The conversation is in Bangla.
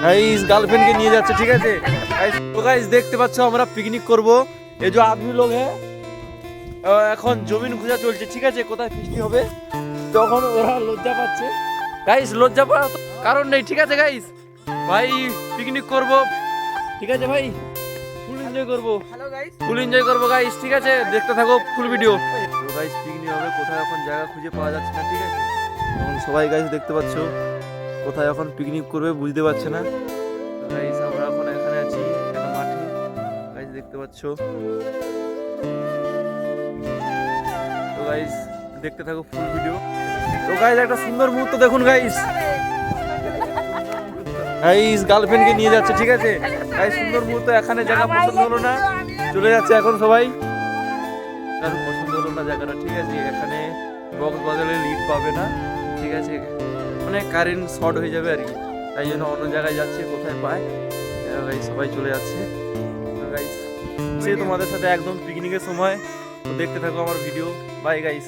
गाइस गर्लफ्रेंड के নিয়ে যাচ্ছে ঠিক আছে गाइस তো गाइस দেখতে পাচ্ছ আমরা পিকনিক করব এই যে আদমি লোক है এখন জমিন খোঁজা চলছে ঠিক আছে কোথায় ফিস্টি হবে তখন ওরা লজ্জা পাচ্ছে गाइस লজ্জা পাওয়ার কারণ নেই ঠিক আছে गाइस ভাই পিকনিক করব ঠিক আছে ভাই ফুল এনজয় করব হ্যালো गाइस ফুল এনজয় করব गाइस ঠিক আছে দেখতে থাকো ফুল ভিডিও তো गाइस পিকনিক হবে কোথায় এখন জায়গা খুঁজে পাওয়া যাচ্ছে না ঠিক আছে এখন সবাই गाइस দেখতে পাচ্ছ কোথায় এখন পিকনিক করবে বুঝতে পারছে না গাইস আমরা এখন এখানে আছি একটা মাঠে গাইস দেখতে পাচ্ছ তো গাইস দেখতে থাকো ফুল ভিডিও তো গাইস একটা সুন্দর মুহূর্ত দেখুন গাইস গাইস গার্লফ্রেন্ড কে নিয়ে যাচ্ছে ঠিক আছে গাইস সুন্দর মুহূর্ত এখানে জায়গা পছন্দ হলো না চলে যাচ্ছে এখন সবাই কারণ পছন্দ হলো না জায়গাটা ঠিক আছে এখানে বক্স বাজালে লিড পাবে না ঠিক আছে মানে কারেন্ট শর্ট হয়ে যাবে আর কি তাই জন্য অন্য জায়গায় যাচ্ছে কোথায় পায় গাইস সবাই চলে যাচ্ছে গাইস সে তোমাদের সাথে একদম পিকনিকের সময় তো দেখতে থাকো আমার ভিডিও বাই গাইস